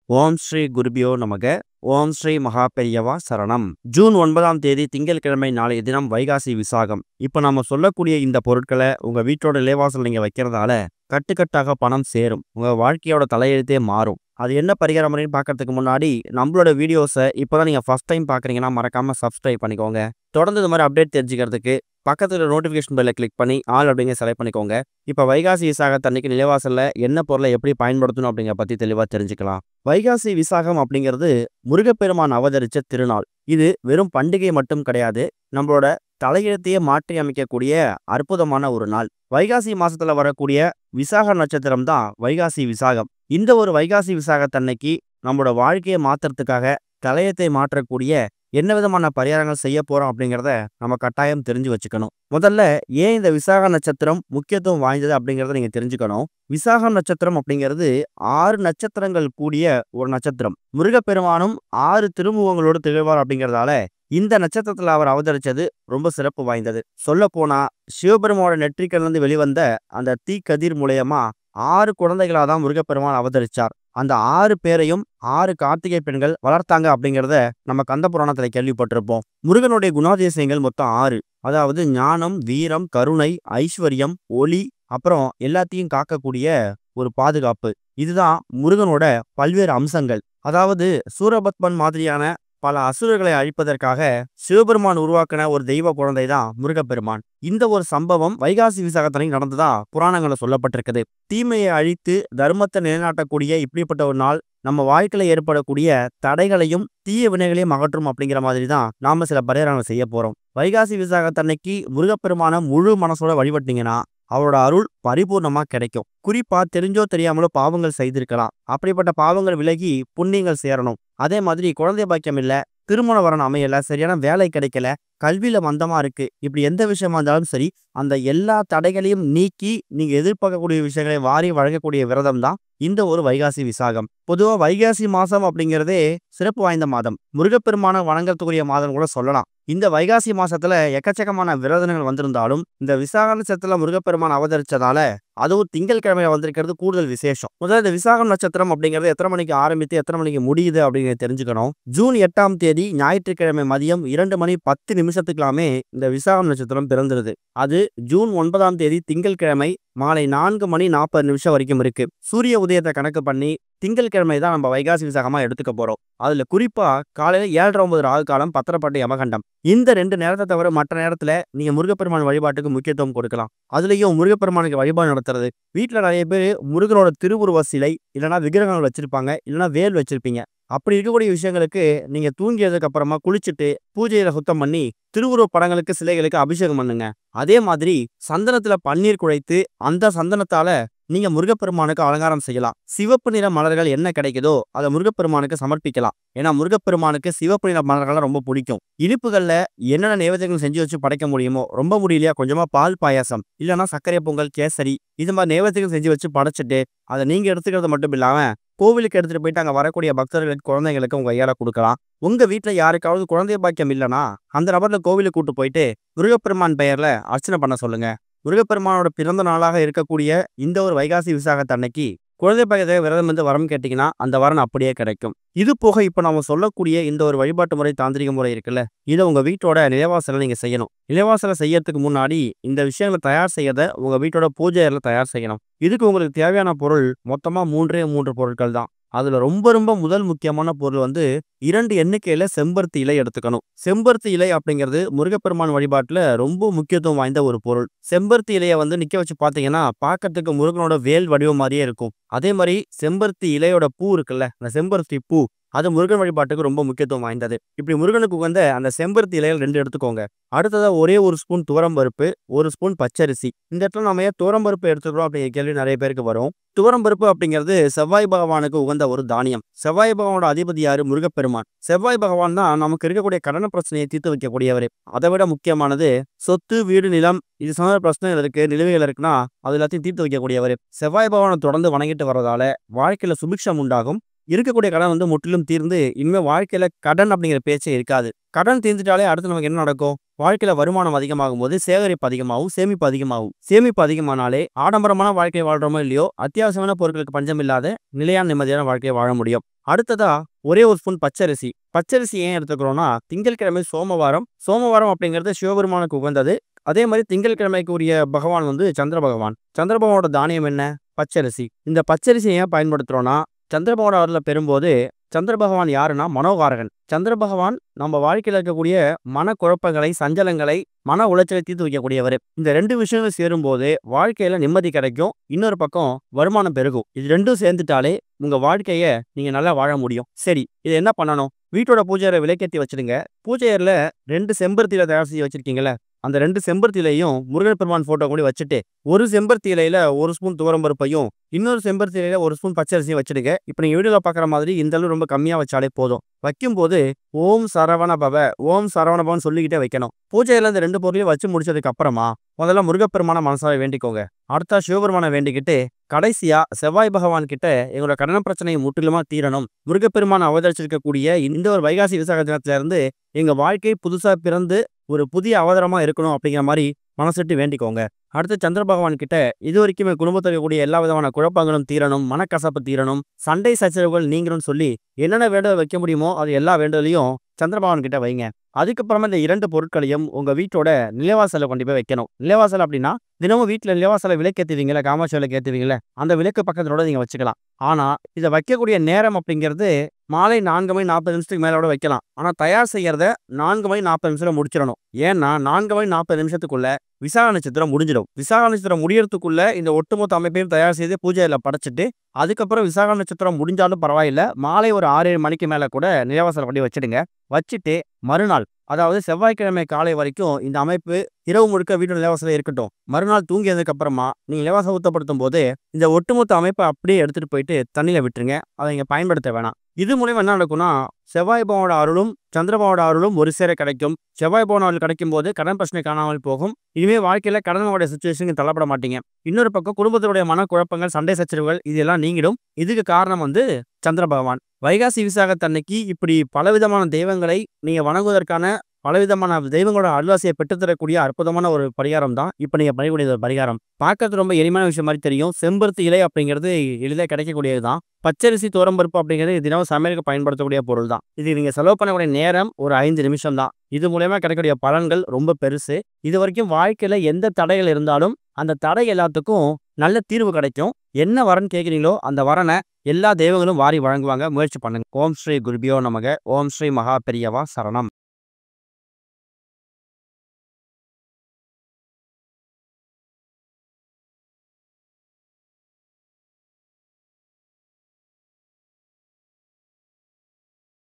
ஓம் ஸ்ரீ குருபியோ நமக. ஓம் ஸ்ரீ மகாபெரியவா சரணம். ஜூன் 9ஆம் தேதி திங்கட்கிழமை நாளைய தினம் வைகாசி விசாகம். இப்போ நம்ம சொல்லக்கூடிய இந்த பொருட்களை உங்க வீட்டோட நிலைவாசல் நீங்க வைக்கிறதால கட்டுக்கட்டாக பணம் சேரும். உங்க வாழ்க்கையோட தலையெழுத்தே மாறும். அது என்ன பரிகாரம் முறைன்னு பார்க்கறதுக்கு முன்னாடி நம்மளோட வீடியோஸை இப்போதான் நீங்க ஃபர்ஸ்ட் டைம் பார்க்குறீங்கன்னா மறக்காம சப்ஸ்கிரைப் பண்ணிக்கோங்க. தொடர்ந்து இந்த மாதிரி அப்டேட் தெரிஞ்சுக்கிறதுக்கு பக்கத்துல நோட்டிஃபிகேஷன் பெல்லை கிளிக் பண்ணி ஆல் அப்படிங்க செலக்ட் பண்ணிக்கோங்க. இப்போ வைகாசி விசாகத்தன்னைக்கு நிலைவாசல்ல என்ன பொருளை எப்படி பயன்படுத்தணும் அப்படிங்கிற பத்தி தெளிவாக தெரிஞ்சுக்கலாம். வைகாசி விசாகம் அப்படிங்கிறது முருகப்பெருமான் அவதரிச்ச திருநாள். இது வெறும் பண்டிகை மட்டும் கிடையாது, நம்மளோட தலையெழுத்தையே மாற்றி அமைக்கக்கூடிய அற்புதமான ஒரு நாள். வைகாசி மாசத்துல வரக்கூடிய விசாக நட்சத்திரம் தான் வைகாசி விசாகம். இந்த ஒரு வைகாசி விசாகத்தன்னைக்கு நம்மளோட வாழ்க்கையை மாத்துறதுக்காக தலையத்தை மாற்றக்கூடிய என்ன விதமான பரிகாரங்கள் செய்ய போறோம் அப்படிங்கிறத நம்ம கட்டாயம் தெரிஞ்சு வச்சுக்கணும். முதல்ல ஏன் இந்த விசாக நட்சத்திரம் முக்கியத்துவம் வாய்ந்தது அப்படிங்கிறத நீங்க தெரிஞ்சுக்கணும். விசாக நட்சத்திரம் அப்படிங்கிறது 6 நட்சத்திரங்கள் கூடிய ஒரு நட்சத்திரம். முருகப்பெருமானும் 6 திருமுகங்களோடு திகழ்வார் அப்படிங்கிறதால இந்த நட்சத்திரத்துல அவர் அவதரிச்சது ரொம்ப சிறப்பு வாய்ந்தது. சொல்ல போனா சிவபெருமானோட நெற்றிக்கல்லிருந்து வெளிவந்த அந்த தீக்கதிர் மூலயமா 6 குழந்தைகளா தான் முருகப்பெருமான் அவதரிச்சார். அந்த 6 பேரையும் 6 கார்த்திகை பெண்கள் வளர்த்தாங்க அப்படிங்கிறத நம்ம கந்த புராணத்துல கேள்விப்பட்டிருப்போம். முருகனுடைய குணாதிசயங்கள் மொத்தம் 6. அதாவது ஞானம், வீரம், கருணை, ஐஸ்வர்யம், ஒளி, அப்புறம் எல்லாத்தையும் காக்கக்கூடிய ஒரு பாதுகாப்பு. இதுதான் முருகனோட பல்வேறு அம்சங்கள். அதாவது சூரபத்மன் மாதிரியான பல அசுரர்களை அழிப்பதற்காக சிவபெருமான் உருவாக்கின ஒரு தெய்வ குழந்தை தான் முருகப்பெருமான். இந்த ஒரு சம்பவம் வைகாசி விசாகத்தனை நடந்ததா புராணங்கள்ல சொல்லப்பட்டிருக்குது. தீமையை அழித்து தர்மத்தை நிலைநாட்டக்கூடிய இப்படிப்பட்ட ஒரு நாள் நம்ம வாழ்க்கையில ஏற்படக்கூடிய தடைகளையும் தீய வினைகளையும் அகற்றும் அப்படிங்கிற மாதிரி தான் நாம சில பரிகாரங்கள் செய்ய போறோம். வைகாசி விசாகத்தன்னைக்கு முருகப்பெருமான முழு மனசோட வழிபட்டீங்கன்னா அவரோட அருள் பரிபூர்ணமா கிடைக்கும். குறிப்பா தெரிஞ்சோ தெரியாமலோ பாவங்கள் செய்திருக்கலாம். அப்படிப்பட்ட பாவங்கள் விலகி புண்ணியங்கள் சேரணும். அதே மாதிரி குழந்தை பாக்கியம் இல்ல, திருமண வரன் அமையல, சரியான வேலை கிடைக்கல, கல்வியில மந்தமா இருக்கு, இப்படி எந்த விஷயமா இருந்தாலும் சரி, அந்த எல்லா தடைகளையும் நீக்கி நீங்க எதிர்பார்க்கக்கூடிய விஷயங்களை வாரி வழங்கக்கூடிய விரதம் தான் இந்த ஒரு வைகாசி விசாகம். பொதுவா வைகாசி மாசம் அப்படிங்கிறதே சிறப்பு வாய்ந்த மாதம். முருகப்பெருமான வணங்கத்துக்குரிய மாதம் கூட சொல்லலாம். இந்த வைகாசி மாசத்துல எக்கச்சக்கமான விரதங்கள் வந்திருந்தாலும் இந்த விசாக நட்சத்திரத்துல முருகப்பெருமான் அவதரிச்சதால அதுவும் திங்கட்கிழமையில வந்திருக்கிறது கூடுதல் விசேஷம். முதல்ல இந்த விசாகம் நட்சத்திரம் அப்படிங்கிறது எத்தனை மணிக்கு ஆரம்பித்து எத்தனை மணிக்கு முடியுது அப்படிங்கிறத தெரிஞ்சுக்கணும். ஜூன் 8ஆம் தேதி ஞாயிற்றுக்கிழமை மதியம் 2 மணி 10 நிமிஷத்துக்கெல்லாமே இந்த விசாகம் நட்சத்திரம் பிறந்துருது. அது ஜூன் 9ஆம் தேதி திங்கட்கிழமை மாலை 4 மணி 40 நிமிஷம் வரைக்கும் இருக்கு. சூரிய உதயத்தை கணக்கு பண்ணி திங்கட்கிழமை தான் நம்ம வைகாசி விசாகமா எடுத்துக்க போறோம். அதுல குறிப்பா காலையில 7:09 ராகு காலம், பத்திரப்பட்டு யமகண்டம். இந்த 2 நேரத்தை தவிர மற்ற நேரத்துல நீங்க முருகப்பெருமான் வழிபாட்டுக்கு முக்கியத்துவம் கொடுக்கலாம். அதுலயும் முருகப்பெருமானுக்கு வழிபாடு நடத்துறது. வீட்டுல நிறைய பேர் முருகனோட திருவுருவ சிலை இல்லைன்னா விக்கிரகங்கள் வச்சிருப்பாங்க, இல்லைன்னா வேல் வச்சிருப்பீங்க. அப்படி இருக்கக்கூடிய விஷயங்களுக்கு நீங்க தூங்கியதுக்கு அப்புறமா குளிச்சுட்டு பூஜையில சுத்தம் பண்ணி திருவுருவ படங்களுக்கு சிலைகளுக்கு அபிஷேகம் பண்ணுங்க. அதே மாதிரி சந்தனத்துல பன்னீர் குழைத்து அந்த சந்தனத்தால நீங்க முருகப்பெருமானுக்கு அலங்காரம் செய்யலாம். சிவப்பு நிற மலர்கள் என்ன கிடைக்குதோ அதை முருகப்பெருமானுக்கு சமர்ப்பிக்கலாம். ஏன்னா முருகப்பெருமானுக்கு சிவப்பு நிற மலர்கள் ரொம்ப பிடிக்கும். இனிப்புகள்ல என்னென்ன நைவேத்தியங்கள் செஞ்சு வச்சு படைக்க முடியுமோ, ரொம்ப முடியலையா கொஞ்சமா பால் பாயாசம் இல்லைன்னா சர்க்கரை பொங்கல், கேசரி, இது மாதிரி நைவேத்தியங்கள் செஞ்சு வச்சு படைச்சிட்டு அதை நீங்க எடுத்துக்கிறது மட்டும் இல்லாம கோவிலுக்கு எடுத்துட்டு போயிட்டு அங்க வரக்கூடிய பக்தர்களுக்கு, குழந்தைங்களுக்கு உங்க கையால கொடுக்கலாம். உங்க வீட்டுல யாருக்காவது குழந்தை பாக்கியம் இல்லைன்னா அந்த நபர்ல கோவிலுக்கு கூட்டு போயிட்டு முருகப்பெருமான் பெயர்ல அர்ச்சனை பண்ண சொல்லுங்க. முருகப்பெருமானோட பிறந்த நாளாக இருக்கக்கூடிய இந்த ஒரு வைகாசி விசாகத்தன்னைக்கு குழந்தை பாக்கியத்தை விரதம் வந்து வரம் கேட்டீங்கன்னா அந்த வரன் அப்படியே கிடைக்கும். இது போக இப்ப நம்ம சொல்லக்கூடிய இந்த ஒரு வழிபாட்டு முறை, தாந்திரிக முறை இருக்குல்ல, இதை உங்க வீட்டோட நிலைவாசல நீங்க செய்யணும். நிலைவாசல செய்யறதுக்கு முன்னாடி இந்த விஷயங்களை தயார் செய்யறத உங்க வீட்டோட பூஜை அறையில தயார் செய்யணும். இதுக்கு உங்களுக்கு தேவையான பொருள் மொத்தமா 3 பொருட்கள் தான். அதுல ரொம்ப ரொம்ப முதல் முக்கியமான பொருள் வந்து 2 எண்ணிக்கையில செம்பருத்தி இலை எடுத்துக்கணும். செம்பருத்தி இலை அப்படிங்கிறது முருகப்பெருமான் வழிபாட்டுல ரொம்ப முக்கியத்துவம் வாய்ந்த ஒரு பொருள். செம்பருத்தி இலையை வந்து நிக்க வச்சு பாத்தீங்கன்னா பார்க்கறதுக்கு முருகனோட வேல் வடிவம் மாதிரியே இருக்கும். அதே மாதிரி செம்பருத்தி இலையோட பூ இருக்குல்ல, அந்த செம்பருத்தி பூ அது முருகன் வழிபாட்டுக்கு ரொம்ப முக்கியத்துவம் வாய்ந்தது. இப்படி முருகனுக்கு உகந்த அந்த செம்பருத்தி இலைகள் 2 எடுத்துக்கோங்க. அடுத்ததா ஒரே 1 ஸ்பூன் துவரம்பருப்பு, 1 ஸ்பூன் பச்சரிசி. இந்த இடத்துல நம்ம ஏன் துவரம்பருப்பு எடுத்துக்கிறோம் அப்படிங்கிற கேள்வி நிறைய பேருக்கு வரும். துவரம்பருப்பு அப்படிங்கிறது செவ்வாய் பகவானுக்கு உகந்த ஒரு தானியம். செவ்வாய் பகவானோட அதிபதி யாரு? முருகப்பெருமான். செவ்வாய் பகவான் தான் நமக்கு இருக்கக்கூடிய கடன பிரச்சனையை தீர்த்து வைக்கக்கூடியவர். அதை விட முக்கியமானது சொத்து, வீடு, நிலம், இது சம்பந்த பிரச்சனைகள் இருக்கு, நிலுவைகள் இருக்குன்னா அது எல்லாத்தையும் தீர்த்து வைக்கக்கூடியவர். செவ்வாய் பகவானை தொடர்ந்து வணங்கிட்டு வர்றதால வாழ்க்கையில சுபிக்ஷம் உண்டாகும். இருக்கக்கூடிய கடன் வந்து முற்றிலும் தீர்ந்து இனிமே வாழ்க்கையில கடன் அப்படிங்கிற பேச்சே இருக்காது. கடன் தீர்ந்துட்டாலே அடுத்து நமக்கு என்ன நடக்கும்? வாழ்க்கையில வருமானம் அதிகமாகும்போது சேகரிப்பு அதிகமாகும், சேமிப்பு அதிகமாகும். சேமிப்பு அதிகமானாலே ஆடம்பரமான வாழ்க்கை வாழ்றோமோ இல்லையோ, அத்தியாவசியமான பொருட்களுக்கு பஞ்சம் இல்லாத நிலையான நிம்மதியான வாழ்க்கையை வாழ முடியும். அடுத்ததா ஒரே ஒரு ஸ்பூன் பச்சரிசி. பச்சரிசி ஏன் எடுத்துக்கிறோம்னா, திங்கட்கிழமை சோமவாரம். சோமவாரம் அப்படிங்கிறது சிவபெருமானுக்கு உகந்தது. அதே மாதிரி திங்கட்கிழமைக்கு உரிய பகவான் வந்து சந்திர பகவான். சந்திர பகவானோட தானியம் என்ன? பச்சரிசி. இந்த பச்சரிசியை ஏன் பயன்படுத்துறோம்னா, சந்திர பகவான் அருளை பெறும்போது சந்திர பகவான் யாருன்னா மனோகாரகன். சந்திர பகவான் நம்ம வாழ்க்கையில் இருக்கக்கூடிய மனக்குழப்பங்களை, சஞ்சலங்களை, மன உளைச்சலை தீர்த்து வைக்கக்கூடியவர். இந்த 2 விஷயங்கள் சேரும்போது வாழ்க்கையில நிம்மதி கிடைக்கும். இன்னொரு பக்கம் வருமானம் பெருகும். இது 2ம் சேர்ந்துட்டாலே உங்க வாழ்க்கைய நீங்க நல்லா வாழ முடியும். சரி, இது என்ன பண்ணணும்? வீட்டோட பூஜை அறை விளக்கேத்தி வச்சிடுங்க. பூஜை அறையில 2 செம்பருத்தியில தயார் செஞ்சு வச்சிருக்கீங்கல்ல, அந்த 2 செம்பருத்தி இலையும் முருகன் பெருமான் போட்டோ கூட வச்சுட்டு, ஒரு செம்பருத்தி இலையில 1 ஸ்பூன் துவரம்பருப்பையும், இன்னொரு செம்பருத்தி இலையில 1 ஸ்பூன் பச்சரிசியும் வச்சிடுங்க. இப்ப நீங்க வீடியோல பார்க்குற மாதிரி இந்த அளவு ரொம்ப கம்மியா வச்சாலே போதும். வைக்கும்போது ஓம் சரவண பவ, ஓம் சரவண பவன் சொல்லிக்கிட்டே வைக்கணும். பூஜையில இந்த 2 பொருளையும் வச்சு முடிச்சதுக்கு அப்புறமா முதல்ல முருகப்பெருமான மனசாவே வேண்டிக்கோங்க. அடுத்தா சிவபெருமான வேண்டிக்கிட்டு, கடைசியா செவ்வாய் பகவான் கிட்ட எங்களோட கடன் பிரச்சனையை முற்றிலுமா தீரணும். முருகப்பெருமான் அவதரிச்சிருக்கக்கூடிய இந்த ஒரு வைகாசி விசாக தினத்துல இருந்து எங்க வாழ்க்கை புதுசா பிறந்து ஒரு புதிய அவதாரமா இருக்கணும் அப்படிங்கிற மாதிரி மனசுட்டு வேண்டிக்கோங்க. அடுத்து சந்திர பகவான் கிட்ட இது வரைக்குமே குடும்பத்தில் இருக்கக்கூடிய எல்லா விதமான குழப்பங்களும் தீரணும், மனக்கசப்பு தீரணும், சண்டை சச்சரவுகள் நீங்கணும்னு சொல்லி என்னென்ன வேண்டுதல் வைக்க முடியுமோ அது எல்லா வேண்டுதலையும் சந்திர பகவான் கிட்ட வைங்க. அதுக்கப்புறமா இந்த 2 பொருட்களையும் உங்க வீட்டோட நிலைவாசல்ல கொண்டு போய் வைக்கணும். நிலைவாசல் அப்படின்னா தினமும் வீட்டுல நிலைவாசல விளக்கேத்துவீங்கல்ல, காமாட்சி விளக்கு ஏத்துவீங்கல்ல, அந்த விளக்கு பக்கத்தோட நீங்க வச்சுக்கலாம். ஆனா இதை வைக்கக்கூடிய நேரம் அப்படிங்கிறது மாலை 4:40 மேலோட வைக்கலாம். ஆனா தயார் செய்யறத 4:40 முடிச்சிடணும். ஏன்னா 4:40 விசாக நட்சத்திரம் முடிஞ்சிடும். விசாக நட்சத்திரம் முடியறதுக்குள்ள இந்த ஒட்டுமொத்த அமைப்பையும் தயார் செய்து பூஜையில படைச்சிட்டு, அதுக்கப்புறம் விசாக நட்சத்திரம் முடிஞ்சாலும் பரவாயில்ல, மாலை ஒரு 6-7 மணிக்கு மேல கூட நிலைவாசல் பண்ணி வச்சிடுங்க. வச்சுட்டு மறுநாள், அதாவது செவ்வாய்க்கிழமை காலை வரைக்கும் இந்த அமைப்பு இரவு முழுக்க வீட்டு நிலைவாசல இருக்கட்டும். மறுநாள் தூங்கியதுக்கு அப்புறமா நீங்க நிலைவாசல் ஊத்தப்படுத்தும் போது இந்த ஒட்டுமொத்த அமைப்பை அப்படியே எடுத்துட்டு போயிட்டு தண்ணியில விட்டுருங்க. அதை இங்க பயன்படுத்த வேணாம். இது மூலியமா என்ன நடக்கும்னா, செவ்வாய் பகவானோட அருளும் சந்திர பகவானோட அருளும் ஒரு சேர கிடைக்கும். செவ்வாய் பகவான் அருள் கிடைக்கும் போது கடன் பிரச்சனை காணாமல் போகும். இனிமே வாழ்க்கையில கடனோட சுச்சுவேஷனுக்கு தள்ளப்பட மாட்டீங்க. இன்னொரு பக்கம் குடும்பத்தினுடைய மனக்குழப்பங்கள், சண்டை சச்சரவுகள் இதெல்லாம் நீங்கிடும். இதுக்கு காரணம் வந்து சந்திர பகவான். வைகாசி விசாகத்தன்னைக்கு இப்படி பலவிதமான தெய்வங்களை நீங்க வணங்குவதற்கான பலவிதமான தெய்வங்களோட அருளாசியை பெற்றுத்தரக்கூடிய அற்புதமான ஒரு பரிகாரம் தான் இப்ப நீங்க பண்ணக்கூடிய ஒரு பரிகாரம். பார்க்கறது ரொம்ப எளிமையான விஷயம் மாதிரி தெரியும். செம்பருத்தி இலை அப்படிங்கிறது எளிதாக கிடைக்கக்கூடியது தான். பச்சரிசி, துவரம்பருப்பு அப்படிங்கிறது தினமும் சமையலுக்கு பயன்படுத்தக்கூடிய பொருள் தான். இது நீங்க செலவு பண்ணக்கூடிய நேரம் ஒரு 5 நிமிஷம் தான். இது மூலயமா கிடைக்கக்கூடிய பலன்கள் ரொம்ப பெருசு. இது வரைக்கும் வாழ்க்கையில எந்த தடைகள் இருந்தாலும் அந்த தடை எல்லாத்துக்கும் நல்ல தீர்வு கிடைக்கும். என்ன வரன்னு கேட்குறீங்களோ அந்த வரனை எல்லா தெய்வங்களும் வாரி வழங்குவாங்க. முயற்சி பண்ணுங்க. ஓம் ஸ்ரீ குருபியோ நமக. ஓம் ஸ்ரீ மகா பெரியவா சரணம்.